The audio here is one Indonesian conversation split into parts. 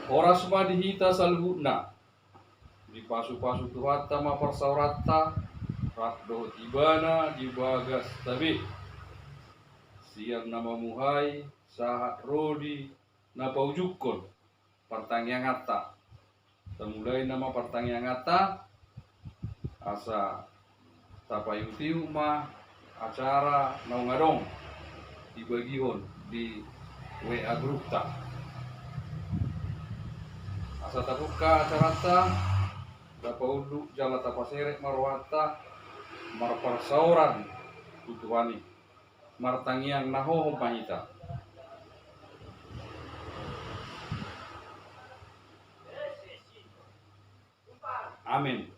Oras madihita salhuna di pasu-pasu tuhata ma persaurata rakdo tibana di bagas tabi siang nama muhai sahat rodi na paujukon pertanyangata temulai nama pertanyangata asa tapayutiu ma acara naungadong di bagihon di WA group ta asa tabuka acarata dapaudu jala tapaserek marwata marparsauran tutuani martangiang naho pahita. Amin.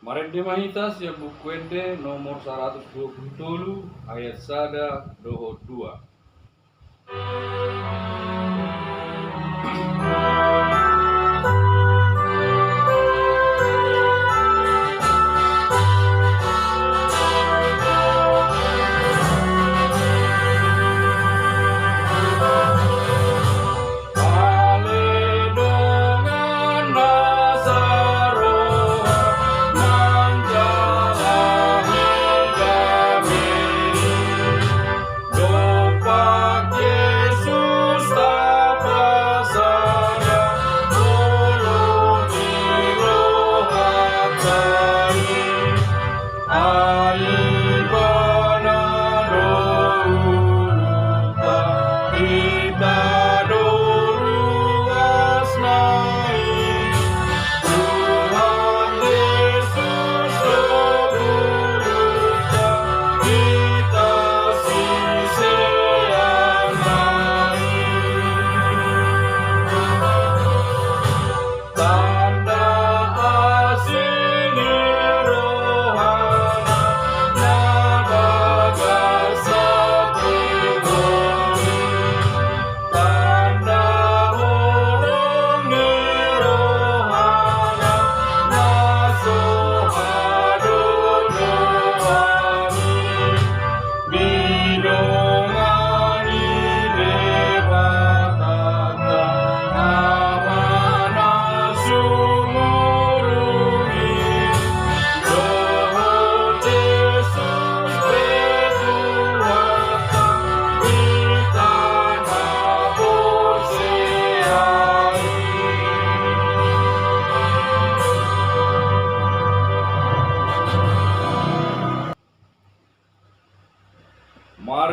Marende mahita siap bukuende nomor 127 ayat sada doho 2.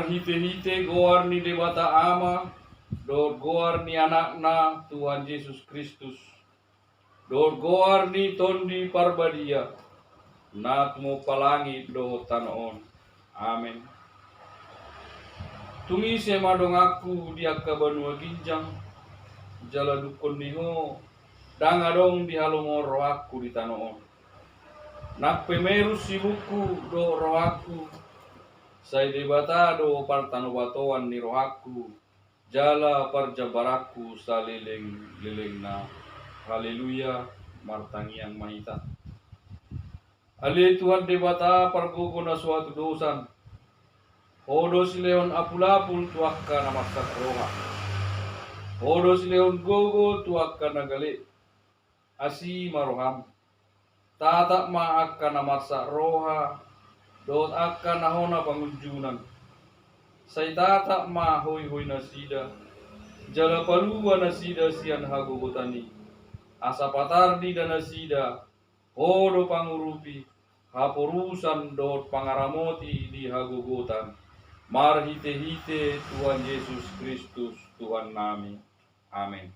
Hite-hite goar ni debata ama dor goar ni anakna Tuhan Yesus Kristus dor goar ni tondi parbadia natmo palangi do tanaon. Amin. Tungi sema dong aku dia kabanua ginjang jala dukun niho danga dong di halomor roh aku di tanaon nak pemerus sibuku do roh aku sai debata do partano batoan ni rohaku jala parjabaraku salileng na. Haleluya. Martangiang mahita ali Tuhan debata pargogo na suatu dosan hodo si leon apulapul tuakka na masak roha hodo si leon gogo tuakka na gali asi maroham tatak ma akka na masak roha dot akan nahona pangunjunan say tata ma hoy nasida jala paluwa nasida sian hagogotani asa patardi dan nasida hodo pangurupi haporusan dot pangaramoti di hagogotan marhite-hite Tuhan Yesus Kristus Tuhan nami. Amin.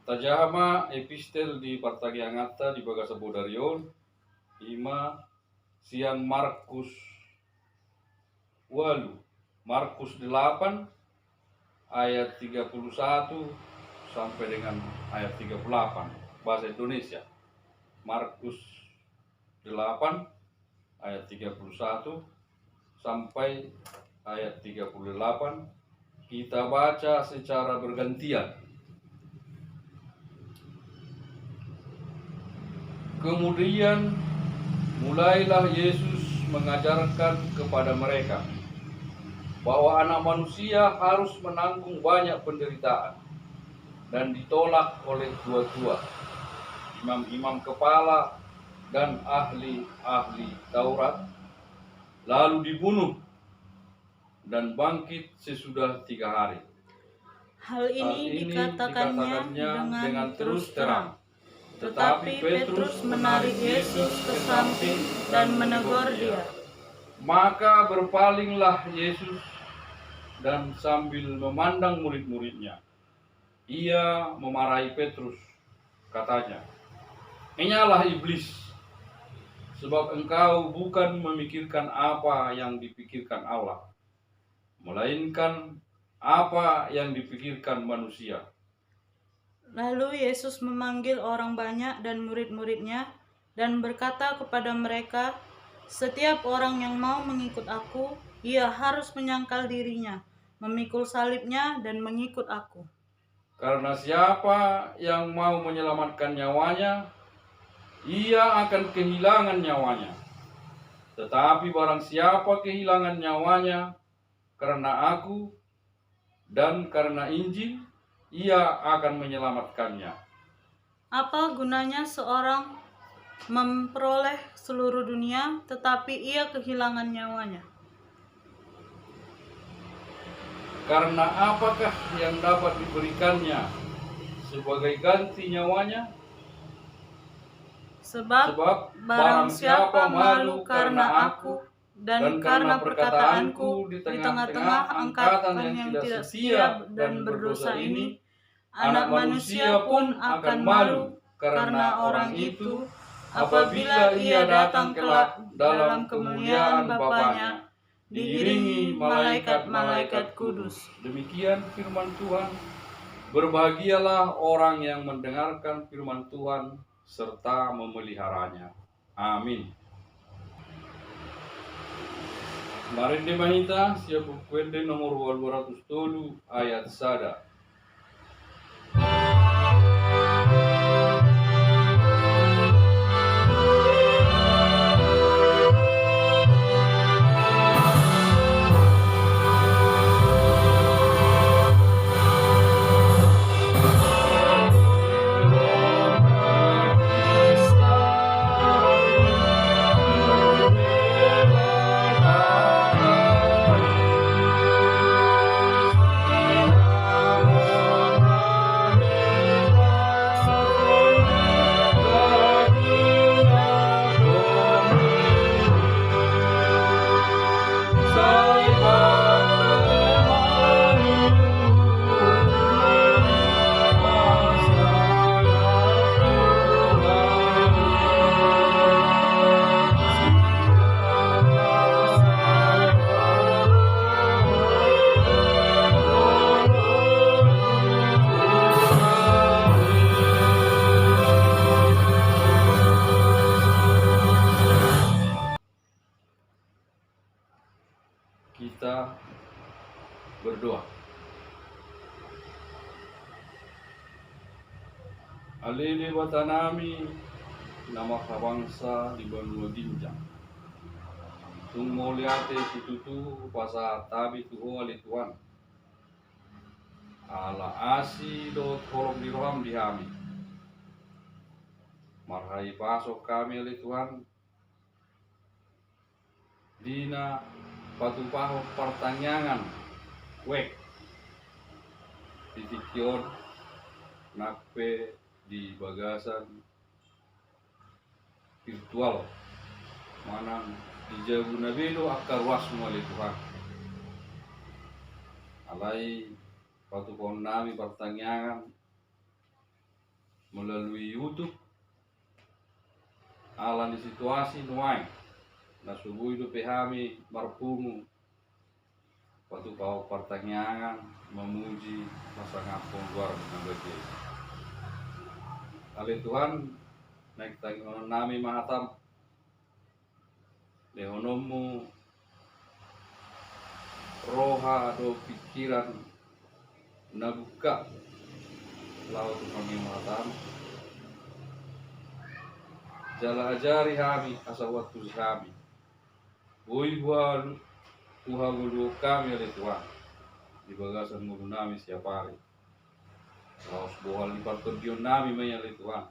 Tajahama epistel di Partagiangata di Bagasa Bodarion ima siang Markus 8 ayat 31 sampai dengan ayat 38 bahasa Indonesia. Markus 8 ayat 31 sampai ayat 38 kita baca secara bergantian. Kemudian mulailah Yesus mengajarkan kepada mereka bahwa Anak Manusia harus menanggung banyak penderitaan dan ditolak oleh tua-tua, imam-imam kepala, dan ahli-ahli Taurat, lalu dibunuh dan bangkit sesudah 3 hari. Hal ini dikatakannya dengan terus terang. Tetapi Petrus menarik Yesus ke samping dan menegur dia. Maka berpalinglah Yesus dan sambil memandang murid-muridnya, ia memarahi Petrus, katanya, "Enyalah iblis, sebab engkau bukan memikirkan apa yang dipikirkan Allah, melainkan apa yang dipikirkan manusia." Lalu Yesus memanggil orang banyak dan murid-muridnya dan berkata kepada mereka, "Setiap orang yang mau mengikut aku, ia harus menyangkal dirinya, memikul salibnya dan mengikut aku. Karena siapa yang mau menyelamatkan nyawanya, ia akan kehilangan nyawanya. Tetapi barang siapa kehilangan nyawanya karena aku dan karena Injil, ia akan menyelamatkannya. Apa gunanya seorang memperoleh seluruh dunia, tetapi ia kehilangan nyawanya? Karena apakah yang dapat diberikannya sebagai ganti nyawanya? Sebab barang siapa malu karena aku dan karena perkataanku di tengah-tengah angkatan yang tidak setia dan berdosa ini, Anak Manusia pun akan malu karena orang itu apabila ia datang kelak dalam kemuliaan Bapanya, diiringi malaikat-malaikat kudus. Demikian firman Tuhan. Berbahagialah orang yang mendengarkan firman Tuhan serta memeliharanya. Amin. Kemarin di Mahita, siapa kuende nomor 207 ayat sada. Kita berdoa. Alele batanami nama kabangsa di Banua Ginjang. Tung moliate situtu pasa tabi tuho ali Tuhan. Ala asi do tolong diroham dihami. Marhai pasok kami ali Tuhan. Dina patupaho pertanyaan wek titikion nakpe di bagasan virtual manang di jabu nabilo akar wasmu ali Tuhan. Alai patupaho nami pertanyaan melalui YouTube ala di situasi nuai na subuh itu pehami marpungu waktu kau pertanyaan memuji masa ngapung luar nabagi. Ali Tuhan naik tangi nami mahatam lehonomu roha do pikiran nabuka laut kami mahatam jala ajari kami asa waktu kami. Boi buat Tuhan mulu kami oleh Tuhan di bagasan mulu nami siap hari. Laos bohal di partodio nami oleh Tuhan.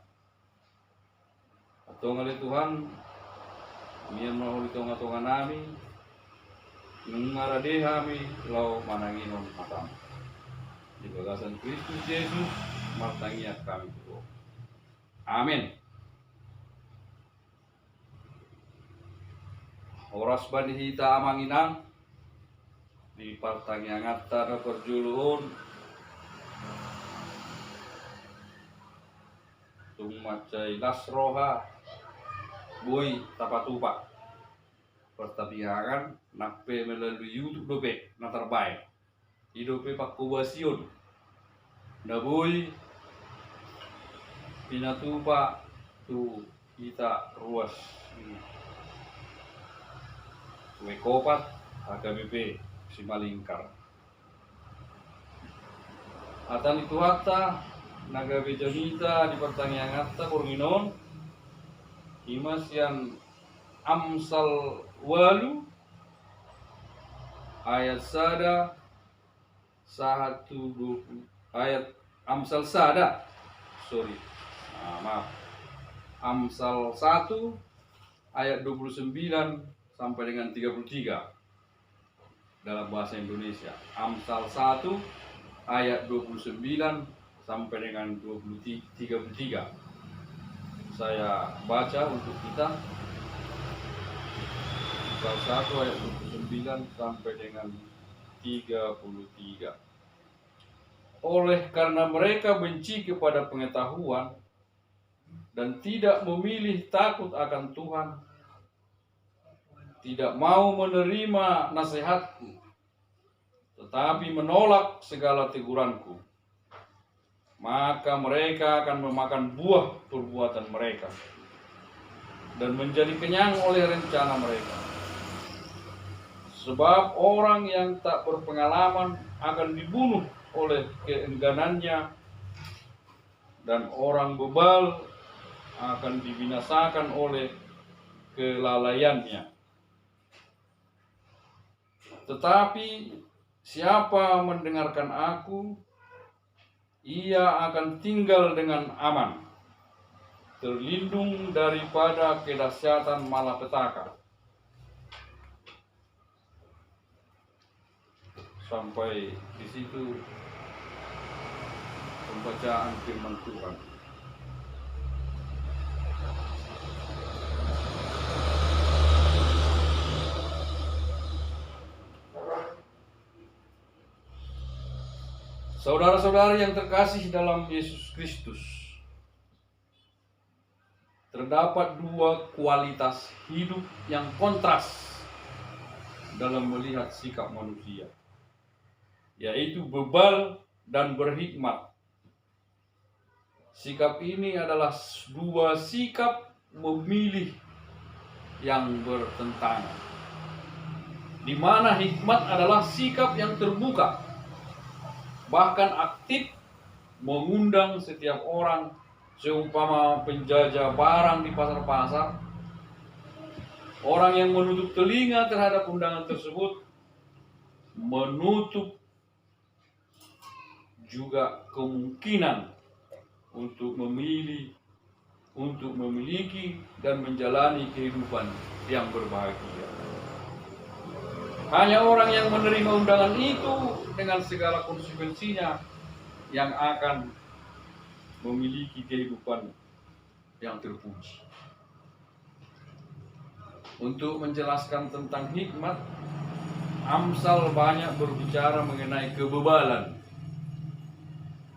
Atau oleh Tuhan mian mau di tonga-tonga nami mengarade kami lau mananginon matam. Di bagasan Kristus Yesus martangiat kami Tuhan. Amin. Oras bani hita amanginang di partangiangat na perjuluhon tumacay lasroha boy tapatupa pertabihangan nape melalui YouTube dope na terbaik hidupe pakubasyon na boy pinatupa tu kita ruas Wekopat HKBP Simalingkar. Atan itu hatta naga bejanita di pertanyaan hatta kurminon himas yang Amsal walu ayat sada 120 ayat Amsal sada maaf Amsal 1 ayat 29 sampai dengan 33 dalam bahasa Indonesia. Amsal 1 ayat 29 sampai dengan 33. Saya baca untuk kita. Amsal 1 ayat 29 sampai dengan 33. Oleh karena mereka benci kepada pengetahuan dan tidak memilih takut akan Tuhan, tidak mau menerima nasihatku, tetapi menolak segala teguranku, maka mereka akan memakan buah perbuatan mereka dan menjadi kenyang oleh rencana mereka. Sebab orang yang tak berpengalaman akan dibunuh oleh keengganannya, dan orang bebal akan dibinasakan oleh kelalaiannya. Tetapi siapa mendengarkan aku, ia akan tinggal dengan aman, terlindung daripada kedahsyatan malapetaka. Sampai di situ pembacaan firman Tuhan. Saudara-saudari yang terkasih dalam Yesus Kristus, terdapat dua kualitas hidup yang kontras dalam melihat sikap manusia, yaitu bebal dan berhikmat. Sikap ini adalah dua sikap memilih yang bertentangan, di mana hikmat adalah sikap yang terbuka, bahkan aktif, mengundang setiap orang, seumpama penjajah barang di pasar-pasar. Orang yang menutup telinga terhadap undangan tersebut menutup juga kemungkinan untuk memiliki dan menjalani kehidupan yang berbahagia. Hanya orang yang menerima undangan itu dengan segala konsekuensinya yang akan memiliki kehidupan yang terpuji. Untuk menjelaskan tentang hikmat, Amsal banyak berbicara mengenai kebebalan.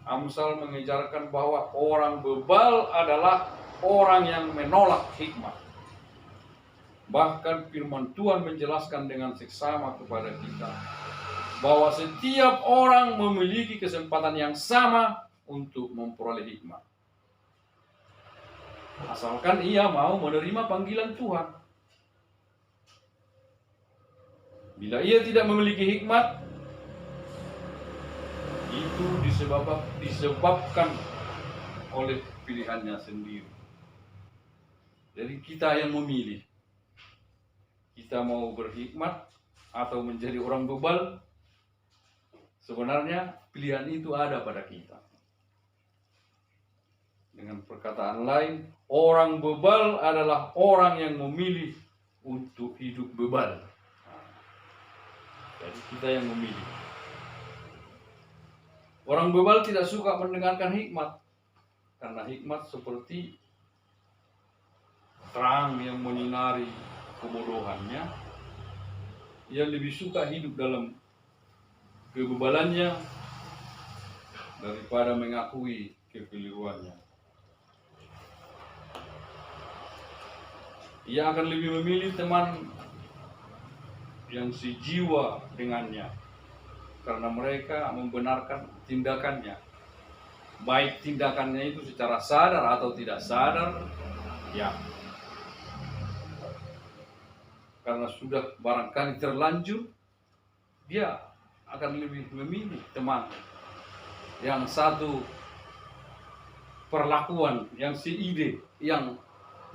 Amsal mengajarkan bahwa orang bebal adalah orang yang menolak hikmat. Bahkan firman Tuhan menjelaskan dengan seksama kepada kita bahwa setiap orang memiliki kesempatan yang sama untuk memperoleh hikmat, asalkan ia mau menerima panggilan Tuhan. Bila ia tidak memiliki hikmat, itu disebabkan oleh pilihannya sendiri. Jadi kita yang memilih, kita mau berhikmat atau menjadi orang bebal, sebenarnya pilihan itu ada pada kita. Dengan perkataan lain, orang bebal adalah orang yang memilih untuk hidup bebal. Jadi kita yang memilih. Orang bebal tidak suka mendengarkan hikmat, karena hikmat seperti terang yang menyinari kebodohannya. Ia lebih suka hidup dalam kebebalannya daripada mengakui kekeliruannya. Ia akan lebih memilih teman yang sejiwa dengannya, karena mereka membenarkan tindakannya. Baik tindakannya itu secara sadar atau tidak sadar, ya. Karena sudah barangkali terlanjur, dia akan lebih memilih teman yang satu perlakuan, yang seide, yang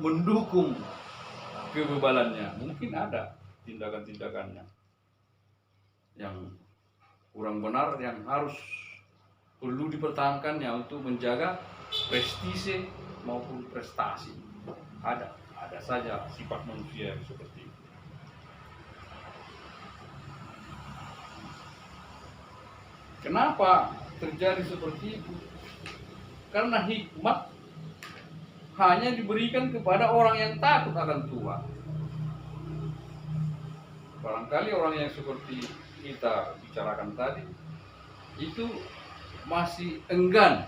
mendukung kebebalannya. Mungkin ada tindakan-tindakannya yang kurang benar, yang harus perlu dipertahankannya untuk menjaga prestise maupun prestasi. Ada saja sifat manusia yang seperti itu. Kenapa terjadi seperti itu? Karena hikmat hanya diberikan kepada orang yang takut akan Tuhan. Barangkali orang yang seperti kita bicarakan tadi itu masih enggan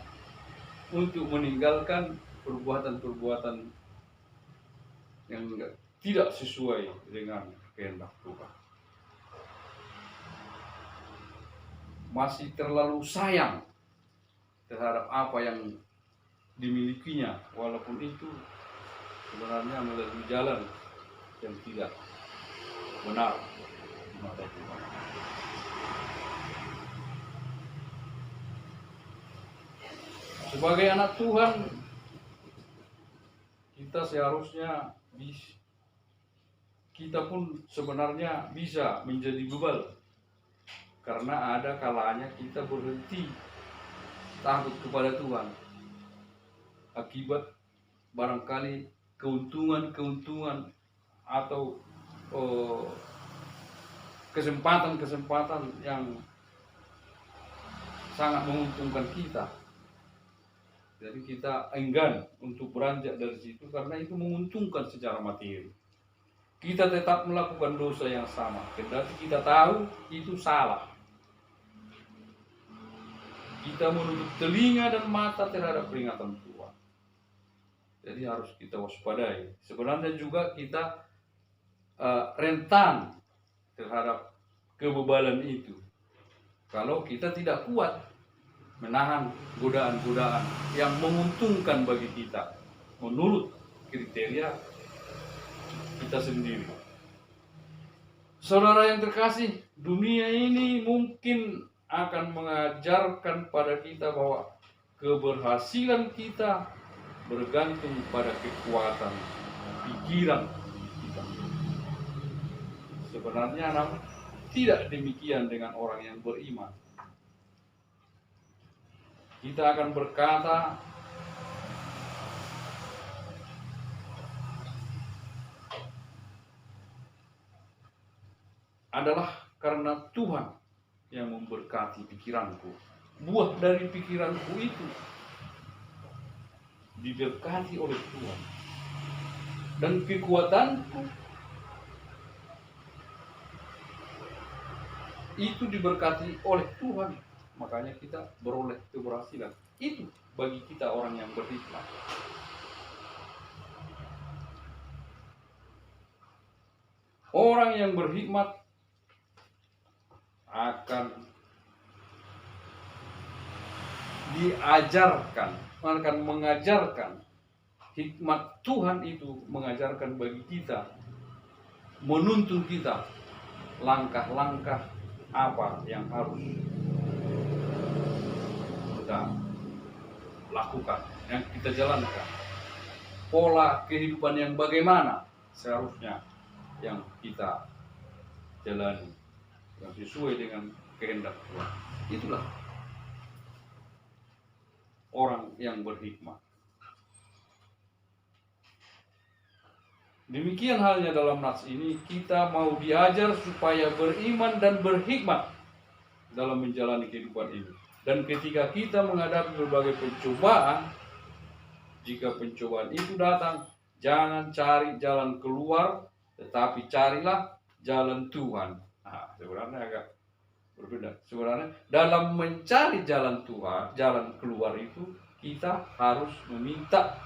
untuk meninggalkan perbuatan-perbuatan yang tidak sesuai dengan kehendak Tuhan. Masih terlalu sayang terhadap apa yang dimilikinya, walaupun itu sebenarnya melalui jalan yang tidak benar di mata Tuhan. Sebagai anak Tuhan, kita seharusnya kita pun sebenarnya bisa menjadi bebal, karena ada kalanya kita berhenti takut kepada Tuhan akibat barangkali keuntungan atau kesempatan-kesempatan yang sangat menguntungkan kita. Jadi kita enggan untuk beranjak dari situ karena itu menguntungkan secara materi. Kita tetap melakukan dosa yang sama, kendati kita tahu itu salah. Kita menutup telinga dan mata terhadap peringatan Tuhan. Jadi harus kita waspadai. Sebenarnya juga kita rentan terhadap kebebalan itu. Kalau kita tidak kuat menahan godaan-godaan yang menguntungkan bagi kita menurut kriteria kita sendiri. Saudara yang terkasih, dunia ini mungkin akan mengajarkan pada kita bahwa keberhasilan kita bergantung pada kekuatan pikiran kita. Sebenarnya tidak demikian dengan orang yang beriman. Kita akan berkata, adalah karena Tuhan yang memberkati pikiranku. Buah dari pikiranku itu diberkati oleh Tuhan. Dan kekuatanku itu diberkati oleh Tuhan. Makanya kita beroleh keberhasilan. Itu bagi kita orang yang berhikmat. Orang yang berhikmat akan diajarkan, akan mengajarkan hikmat Tuhan itu, mengajarkan bagi kita, menuntun kita langkah-langkah apa yang harus kita lakukan, yang kita jalankan, pola kehidupan yang bagaimana seharusnya yang kita jalani. yang sesuai dengan kehendak Tuhan. Itulah orang yang berhikmat. Demikian halnya dalam nats ini, kita mau diajar supaya beriman dan berhikmat dalam menjalani kehidupan ini. Dan ketika kita menghadapi berbagai pencobaan, jika pencobaan itu datang, jangan cari jalan keluar, tetapi carilah jalan Tuhan. Nah, sebenarnya agak berbeda. Sebenarnya dalam mencari jalan Tuhan, jalan keluar itu, kita harus meminta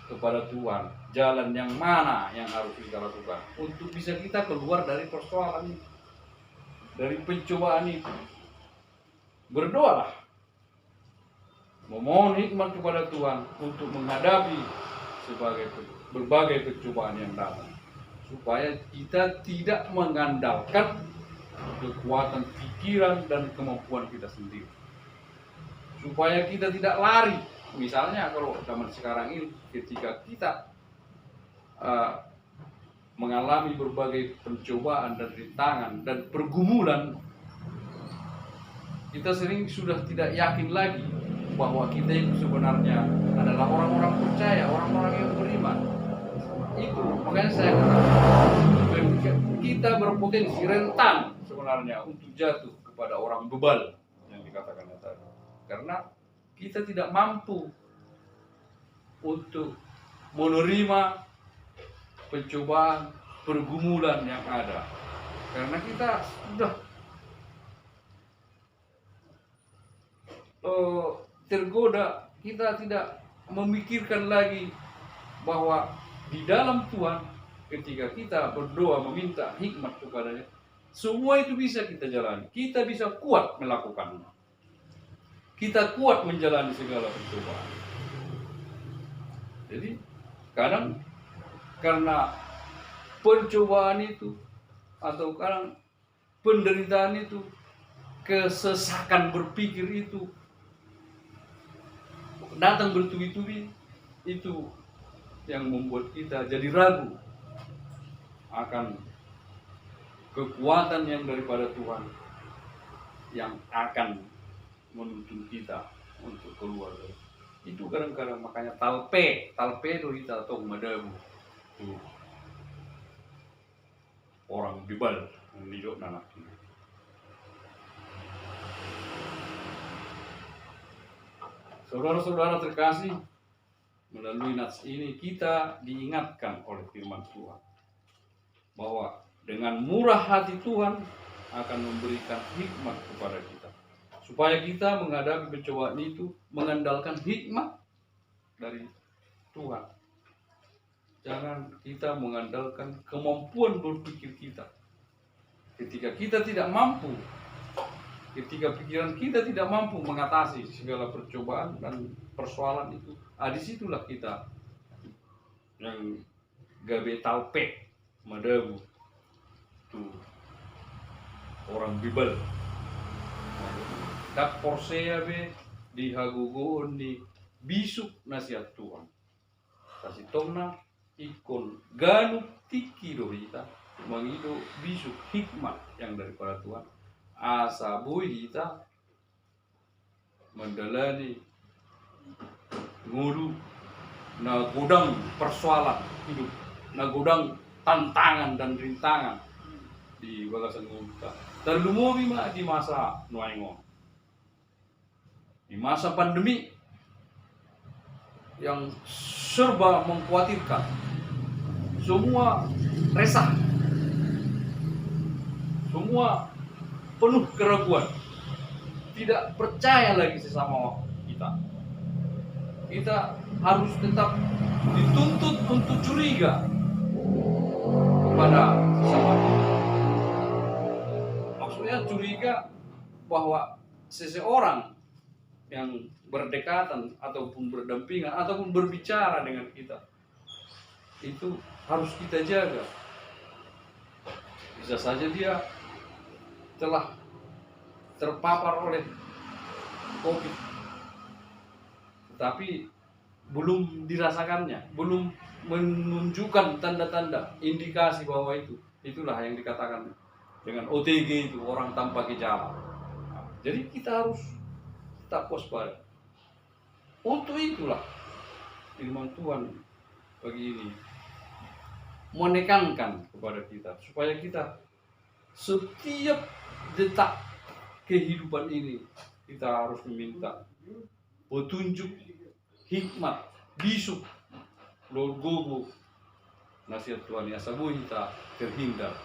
kepada Tuhan jalan yang mana yang harus kita lakukan untuk bisa kita keluar dari persoalan itu, dari pencobaan itu. Berdoalah, memohon hikmat kepada Tuhan untuk menghadapi berbagai pencobaan yang datang, supaya kita tidak mengandalkan kekuatan pikiran dan kemampuan kita sendiri, supaya kita tidak lari. Misalnya kalau zaman sekarang ini, ketika kita mengalami berbagai pencobaan dan rintangan dan pergumulan, kita sering sudah tidak yakin lagi bahwa kita itu sebenarnya adalah orang-orang percaya, orang-orang yang beriman. Itu makanya saya katakan, kita berpotensi rentan sebenarnya untuk jatuh kepada orang bebal yang dikatakan tadi, karena kita tidak mampu untuk menerima pencobaan, pergumulan yang ada, karena kita sudah tergoda. Kita tidak memikirkan lagi bahwa di dalam Tuhan, ketika kita berdoa meminta hikmat kepadanya, semua itu bisa kita jalani. Kita bisa kuat melakukannya. Kita kuat menjalani segala pencobaan. Jadi kadang karena pencobaan itu, atau kadang penderitaan itu, kesesakan berpikir itu datang bertubi-tubi, itu yang membuat kita jadi ragu akan kekuatan yang daripada Tuhan yang akan menuntun kita untuk keluar. Itu kadang-kadang makanya talpe itu kita atau madabu itu orang bibal yang hidup anak ini. Saudara-saudara terkasih, melalui nats ini kita diingatkan oleh firman Tuhan bahwa dengan murah hati Tuhan akan memberikan hikmat kepada kita, supaya kita menghadapi pencobaan itu mengandalkan hikmat dari Tuhan. Jangan kita mengandalkan kemampuan berpikir kita. Ketika kita tidak mampu, ketika pikiran kita tidak mampu mengatasi segala percobaan dan persoalan itu, disitulah kita yang gabe talpe madabu tuh orang bibel dak porsea be dihagugoon di bisuk nasihat Tuhan kasih tongna ikon ganu tiki dohita mangido bisuk hikmat yang daripada Tuhan asa kita menjalani ngulu na gudang persoalan hidup, na gudang tantangan dan rintangan di bagasan kita. Terlumuri mah di masa nuaingon, di masa pandemi yang serba mengkhawatirkan, semua resah, semua penuh keraguan, tidak percaya lagi sesama kita. Kita harus tetap dituntut untuk curiga kepada sesama kita. Maksudnya curiga bahwa seseorang yang berdekatan ataupun berdampingan ataupun berbicara dengan kita itu harus kita jaga. Bisa saja dia telah terpapar oleh COVID, tetapi belum dirasakannya, belum menunjukkan tanda-tanda indikasi bahwa itulah yang dikatakan dengan OTG itu, orang tanpa gejala. Nah, jadi kita harus tetap waspada. Untuk itulah firman Tuhan pagi ini menekankan kepada kita supaya kita setiap detak kehidupan ini kita harus meminta petunjuk, hikmat, bisu, logogo, nasihat Tuhan ya sabu kita terhindar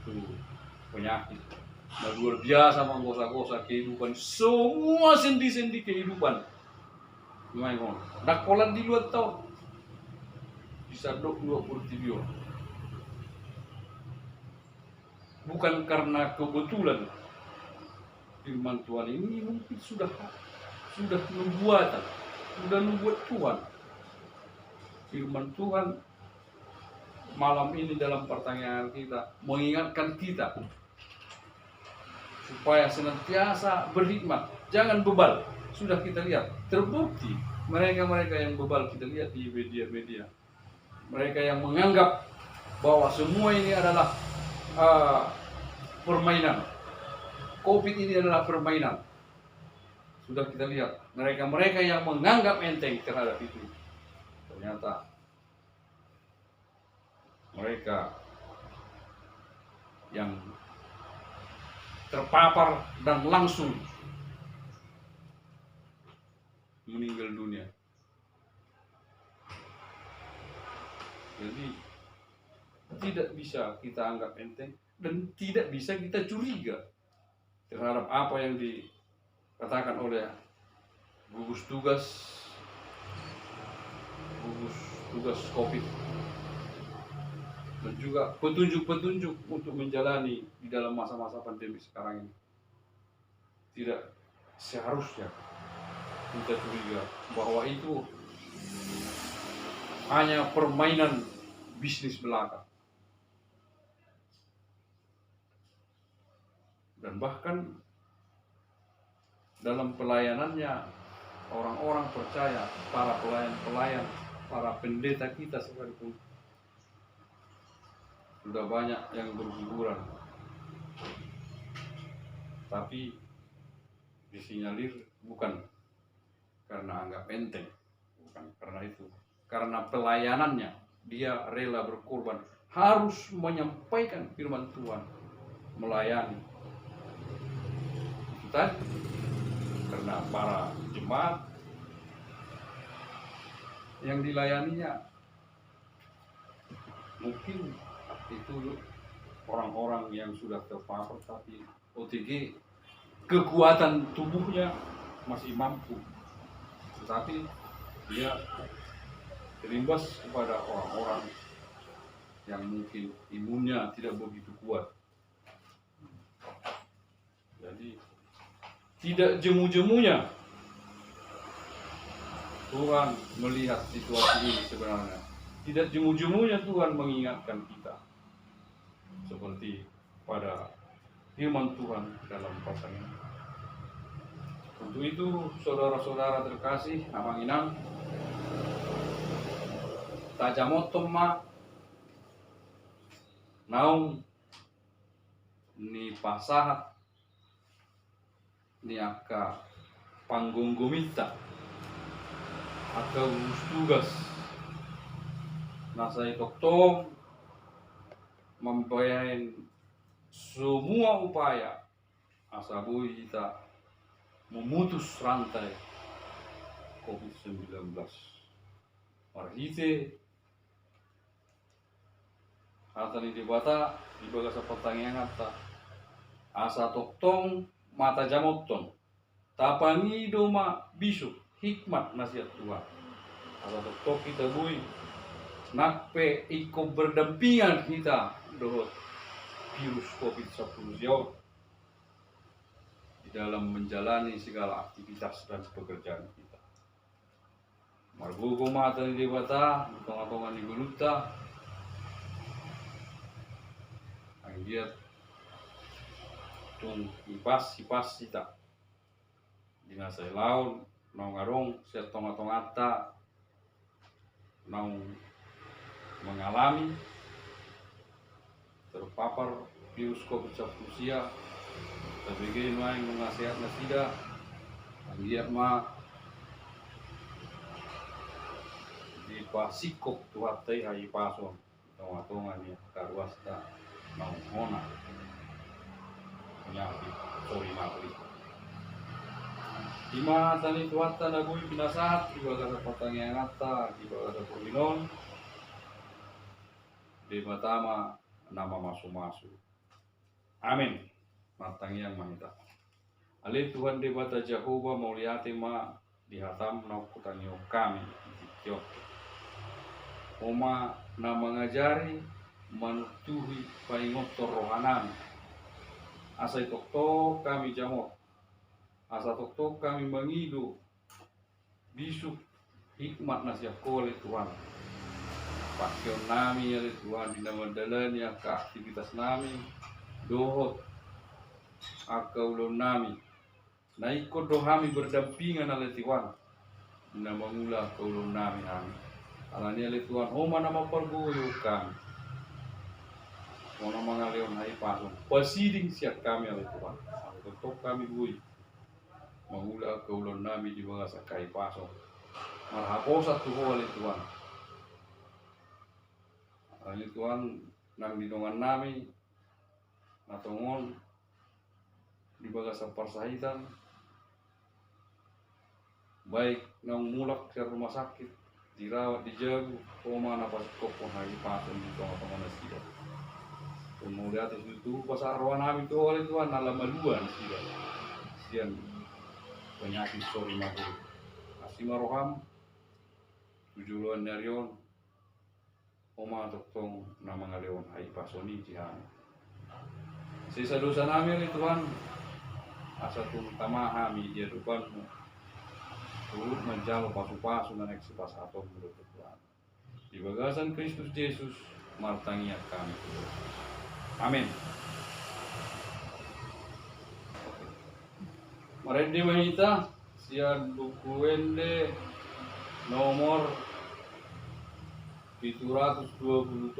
itu penyakit. Nah, luar biasa menggosa-gosa kehidupan, semua sendi-sendi kehidupan. Gimana? Nak kolat di luar tau bisa 20 video. Bukan karena kebetulan firman Tuhan ini mungkin sudah nubuatan, sudah nubuat Tuhan. Firman Tuhan malam ini dalam pertanyaan kita mengingatkan kita supaya senantiasa berhikmat, jangan bebal. Sudah kita lihat, terbukti mereka-mereka yang bebal kita lihat di media-media. Mereka yang menganggap bahwa semua ini adalah permainan. COVID ini adalah permainan. Sudah kita lihat, mereka-mereka yang menganggap enteng terhadap itu. Ternyata mereka yang terpapar dan langsung meninggal dunia. Jadi tidak bisa kita anggap enteng dan tidak bisa kita curiga terhadap apa yang dikatakan oleh gugus tugas COVID dan juga petunjuk-petunjuk untuk menjalani di dalam masa-masa pandemi sekarang ini. Tidak seharusnya kita curiga bahwa itu hanya permainan bisnis belaka. Dan bahkan dalam pelayanannya orang-orang percaya, para pelayan-pelayan, para pendeta kita sekalipun sudah banyak yang berguguran. Tapi disinyalir bukan karena anggap enteng, bukan karena itu. Karena pelayanannya, dia rela berkorban, harus menyampaikan firman Tuhan, melayani. Itu tadi, karena para jemaat yang dilayaninya mungkin itu orang-orang yang sudah terpapar, tapi OTG kekuatan tubuhnya masih mampu, tetapi dia terimbas kepada orang-orang yang mungkin imunnya tidak begitu kuat. Jadi tidak jemu-jemunya Tuhan melihat situasi ini sebenarnya. Tidak jemu-jemunya Tuhan mengingatkan kita seperti pada firman Tuhan dalam pasal ini. Untuk itu, saudara-saudara terkasih, amanginang tajamotom ma naung ni pasahat ni aka panggonggomita aka gugus tugas nasai toktong membayar semua upaya asabui kita memutus rantai COVID-19. Marhite hata ni dibata di bagasa pertanyaan hata asa toktong mata jamoton tapani doma bisu hikmat nasihat Tuhan asa toktok kita bui nakpe iko berdampingan kita dohot virus COVID-19 di dalam menjalani segala aktivitas dan pekerjaan kita. Margo mata ni debata, tong-tongan ni guluta, ang dia tung ipas kita. Dinasay laon, naong arong, siya tong-tongata, naong mengalami, terpapar virus COVID-19 tabigay maing mga sehat na sida lihat ma di pasikok tuhatay ay pason tungan niya karuas na naunghona penyakit sorry mapri Ima tani tuhatta na buhay pinasahat ibaga sa patangyangata ibaga sa Panginoon di matama nama masu-masu amin matangyang mahita alih Tuhan di bata Jehovah mauliati ma dihatam na kutangyo kami Tio Oma na mengajari manutuhi paingotor rohanan asai tokto kami jamot asa tokto kami mengidu bisuk hikmat nasihat oleh Tuhan pakaian nami oleh Tuhan di nama dalani ke aktivitas nami dohot akaulon nami na ikut dohami berdampingan oleh Tuhan di nama mula akaulon nami alani oleh Tuhan oma nama pergoyo kami Mona mga leon hai pasong pasiding siat kami oleh Tuhan untuk kami bui mangula kaulon nami di bawah sakai pasong marhaposat tuho oleh Tuhan oleh Tuhan nang didongan nami natongon di bawah saparsahitan baik nang mulak ke rumah sakit dirawat dijagu koma napas kopon hai pasong di tengah-tengah nasihat kemudian itu pasar rawan nami itu oleh Tuhan alam maluan sian penyakit sorry mahu asima roham tujuan narion oma toktong nama ngaleon hai pasoni jihan sisa dosa nami oleh Tuhan asa tung tamahami dia depanmu turut menjalo pasu-pasu naik sepasaton menurut Tuhan di bagasan Kristus Yesus martangiat kami amin. Marende mahita sian bukuende nomor 727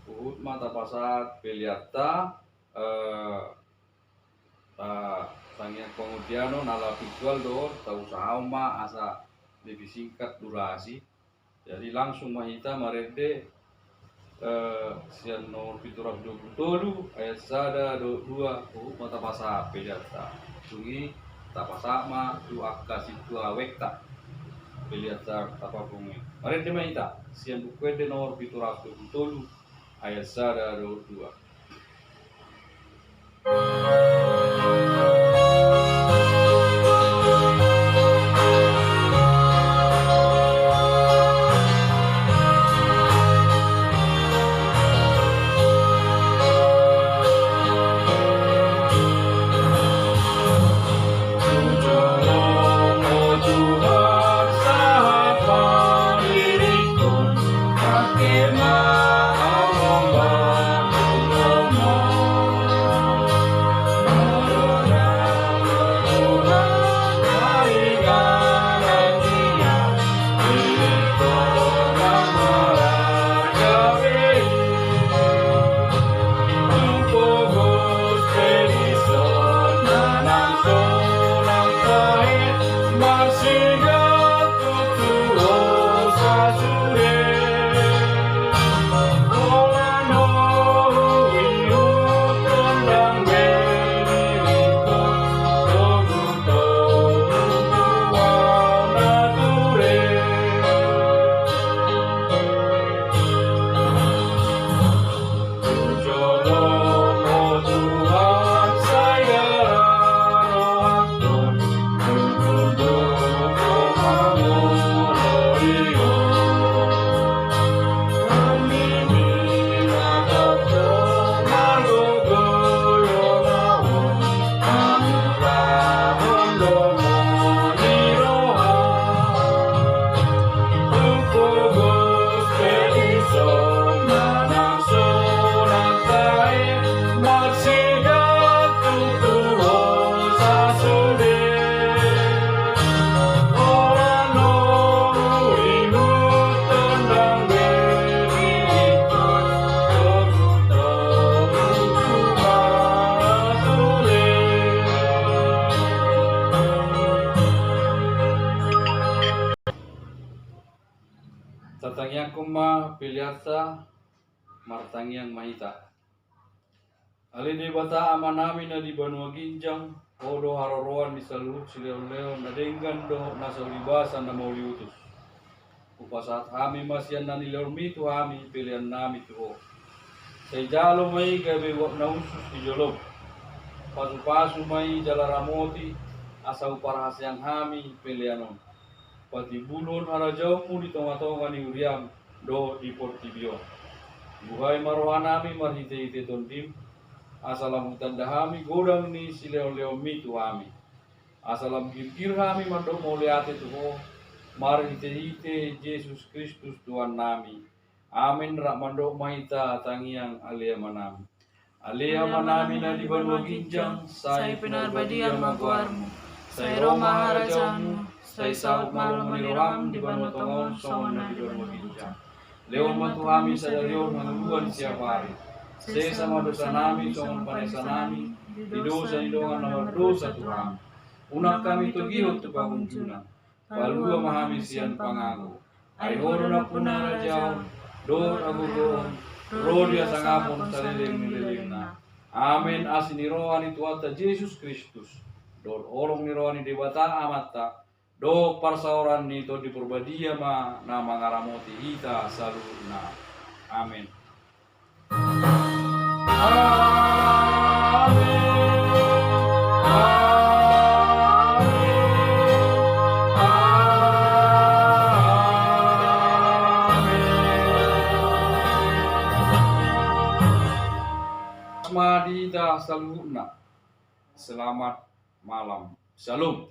uhut mata pasat peliata sangian pengudiano nala visual dor tau sahama asa lebih singkat durasi jadi langsung mahita marende sian nomor 727 ayat 1 2 mata pasa peliata sungi tapasama tu akasi tu awekta peliata tapa pungi mari demaita sian bukuende nomor 727 ayat 1 2 Terima kuma piliata martangiang mahita. Ali di bata amanami na di Banua Ginjang, odo haroroan di saluhut sileo-leo na denggan do nasa ulibasan na mauliutus. Upasat kami masyan na nilormi tu kami pilihan nami tuho. Say jalo may gabi wak na usus di jolob. Pasu-pasu may jalaramoti asa uparahasyang kami pilihanon. Pati bulon harajau mu di tonga-tonga ni uriam do di portibio. Buhay marohanami marhite-hite tondim. Asalam tanda kami godang ni sileo-leo mitu kami. Asalam kir-kir kami mandok mau liate tuho. Marhite-hite Yesus Kristus Tuhan nami. Amin rak mandok mahita tangiang alia manami. Alia manami na di Banua Ginjang, say pinarbadiang magwarmu. Say Roma harajamu, say saut malam maniram di Banua Tongon, songon na di Banua Ginjang. Leon mantu kami sa dalion manguluan siap hari. Say sama dosa nami, songon panesa nami, di dosa idongan nomor dosa Tuhan. Unak kami tugihot tu pangunjuna, palua mahami sian pangaku. Ay horo na punara jauh, dor agugon, rodia sangapon sa liling na. Amin asin niroan itu ata Yesus Kristus. Dor olong niroan di debata amata. Do parsauran nito di purbadia ma na mangaramoti ita saluna. Amin. Madida saluna. Selamat malam. Shalom.